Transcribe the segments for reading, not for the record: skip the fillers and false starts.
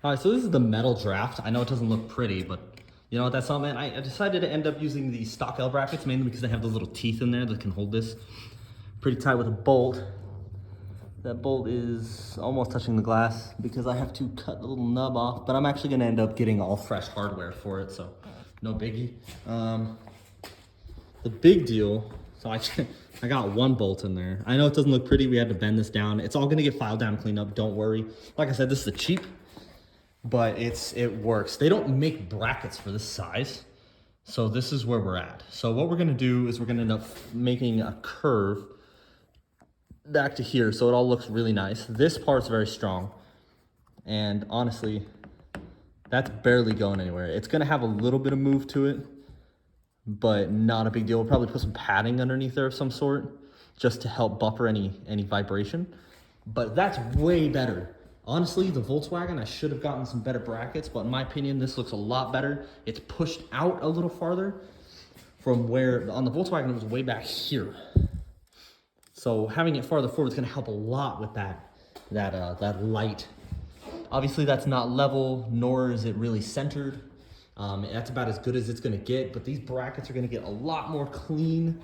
All right, so this is the metal draft. I know it doesn't look pretty, but you know what, that's all, man. I decided to end up using the stock L brackets, mainly because they have the little teeth in there that can hold this pretty tight with a bolt. That bolt is almost touching the glass because I have to cut the little nub off, but I'm actually gonna end up getting all fresh hardware for it, so no biggie. The big deal, so I got one bolt in there. I know it doesn't look pretty, we had to bend this down. It's all gonna get filed down and cleaned up, don't worry. Like I said, this is a cheap, but it works. They don't make brackets for this size, so this is where we're at. So what we're gonna do is we're gonna end up making a curve back to here so it all looks really nice. This part's very strong, and honestly, that's barely going anywhere. It's gonna have a little bit of move to it, but not a big deal. We'll probably put some padding underneath there of some sort just to help buffer any vibration, but that's way better. Honestly, the Volkswagen, I should have gotten some better brackets, but in my opinion, this looks a lot better. It's pushed out a little farther from where, on the Volkswagen, it was way back here. So having it farther forward is gonna help a lot with that light. Obviously, that's not level, nor is it really centered. That's about as good as it's gonna get, but these brackets are gonna get a lot more clean.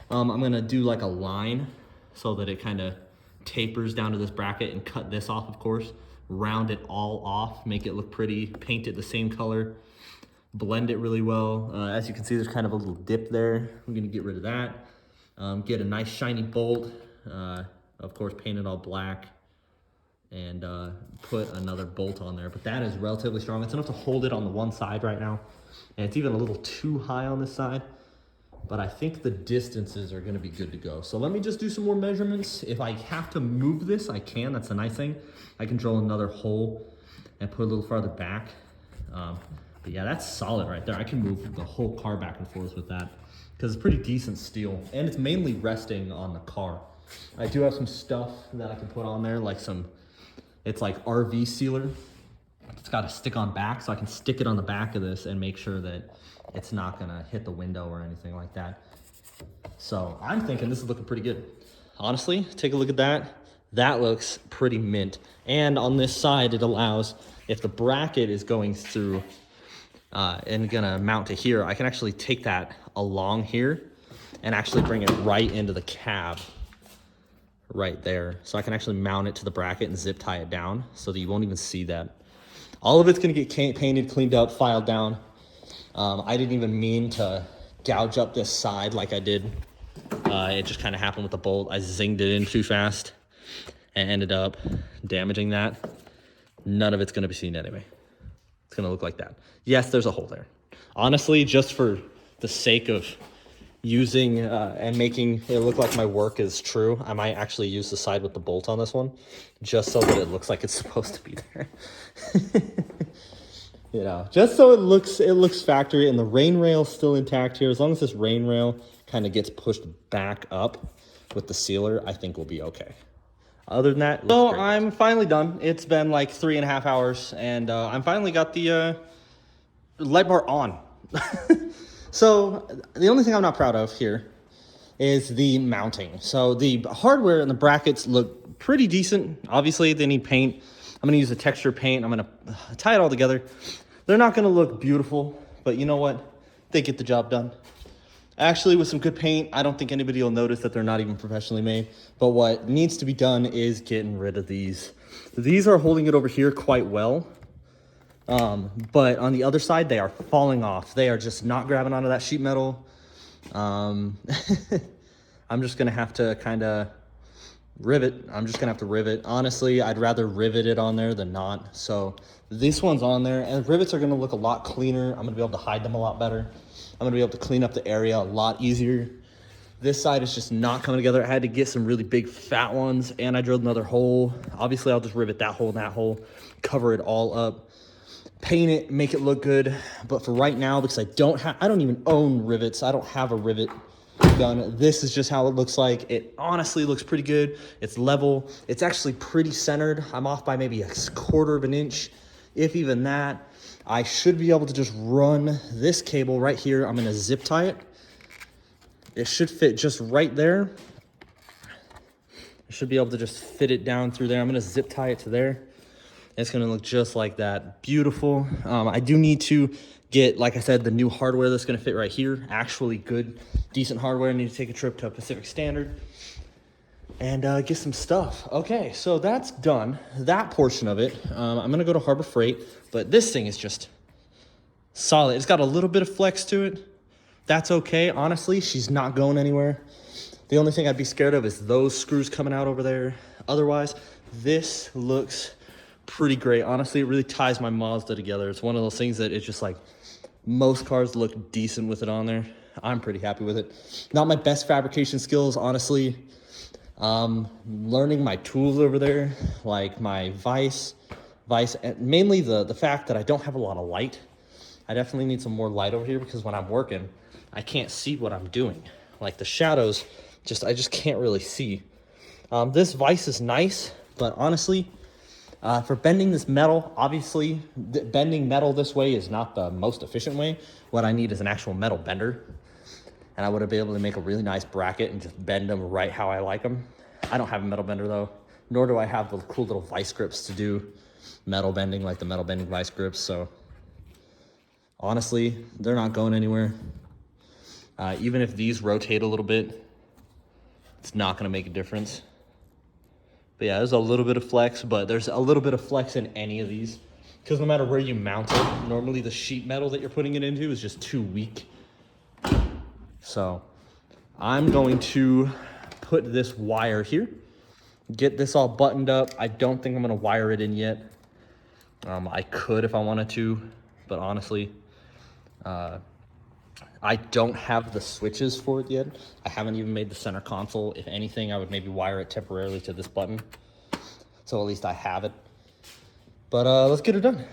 I'm gonna do like a line so that it kind of tapers down to this bracket and cut this off, of course, round it all off, make it look pretty, paint it the same color, blend it really well. As you can see, there's kind of a little dip there. I'm gonna get rid of that. Get a nice shiny bolt, of course, paint it all black, and put another bolt on there. But that is relatively strong. It's enough to hold it on the one side right now, and it's even a little too high on this side. But I think the distances are gonna be good to go. So let me just do some more measurements. If I have to move this, I can. That's a nice thing. I can drill another hole and put a little farther back. But yeah, that's solid right there. I can move the whole car back and forth with that because it's pretty decent steel, and it's mainly resting on the car. I do have some stuff that I can put on there, like it's like RV sealer. It's got a stick-on back, so I can stick it on the back of this and make sure that it's not gonna hit the window or anything like that. So I'm thinking this is looking pretty good. Honestly, take a look at that. That looks pretty mint. And on this side, it allows, if the bracket is going through and gonna mount to here, I can actually take that along here and actually bring it right into the cab right there. So I can actually mount it to the bracket and zip tie it down so that you won't even see that. All of it's gonna get painted, cleaned up, filed down. I didn't even mean to gouge up this side like I did. It just kind of happened with the bolt. I zinged it in too fast and ended up damaging that. None of it's gonna be seen anyway. It's gonna look like that. Yes, there's a hole there. Honestly, just for the sake of using and making it look like my work is true, I might actually use the side with the bolt on this one, just so that it looks like it's supposed to be there. You know, just so it looks factory, and the rain rail's still intact here. As long as this rain rail kind of gets pushed back up with the sealer, I think we'll be okay. Other than that, so I'm finally done. It's been like 3.5 hours, and I'm finally got the light bar on. So the only thing I'm not proud of here is the mounting. So the hardware and the brackets look pretty decent. Obviously, they need paint. I'm gonna use a texture paint. I'm gonna tie it all together. They're not gonna look beautiful, but you know what? They get the job done. Actually, with some good paint, I don't think anybody will notice that they're not even professionally made. But what needs to be done is getting rid of these. These are holding it over here quite well. But on the other side, they are falling off. They are just not grabbing onto that sheet metal. I'm just gonna have to kind of rivet. I'm just gonna have to rivet. Honestly, I'd rather rivet it on there than not. So this one's on there, and rivets are gonna look a lot cleaner. I'm gonna be able to hide them a lot better. I'm gonna be able to clean up the area a lot easier. This side is just not coming together. I had to get some really big fat ones, and I drilled another hole. Obviously, I'll just rivet that hole and that hole, cover it all up, paint it, make it look good. But for right now, because I don't even own rivets. I don't have a rivet gun. This is just how it looks like. It honestly looks pretty good. It's level. It's actually pretty centered. I'm off by maybe 1/4 of an inch, if even that. I should be able to just run this cable right here. I'm gonna zip tie it. It should fit just right there. I should be able to just fit it down through there. I'm gonna zip tie it to there. It's gonna look just like that. Beautiful. I do need to get, like I said, the new hardware that's gonna fit right here. Actually good, decent hardware. I need to take a trip to Pacific Standard and get some stuff. Okay, so that's done. That portion of it. I'm gonna go to Harbor Freight, but this thing is just solid. It's got a little bit of flex to it. That's okay. Honestly, she's not going anywhere. The only thing I'd be scared of is those screws coming out over there. Otherwise, this looks pretty great. Honestly, it really ties my Mazda together. It's one of those things that it's just like, most cars look decent with it on there. I'm pretty happy with it. Not my best fabrication skills, honestly. Learning my tools over there, like my vise, and mainly the fact that I don't have a lot of light. I definitely need some more light over here because when I'm working, I can't see what I'm doing. Like the shadows, I just can't really see. This vise is nice, but honestly, for bending this metal, obviously, bending metal this way is not the most efficient way. What I need is an actual metal bender. And I would have been able to make a really nice bracket and just bend them right how I like them. I don't have a metal bender though, nor do I have the cool little vice grips to do metal bending like the metal bending vice grips. So honestly, they're not going anywhere. Even if these rotate a little bit, it's not gonna make a difference. But yeah, there's a little bit of flex, but there's a little bit of flex in any of these because no matter where you mount it, normally the sheet metal that you're putting it into is just too weak. So I'm going to put this wire here, get this all buttoned up. I don't think I'm gonna wire it in yet. I could if I wanted to, but honestly, I don't have the switches for it yet. I haven't even made the center console. If anything, I would maybe wire it temporarily to this button. So at least I have it. But let's get it done.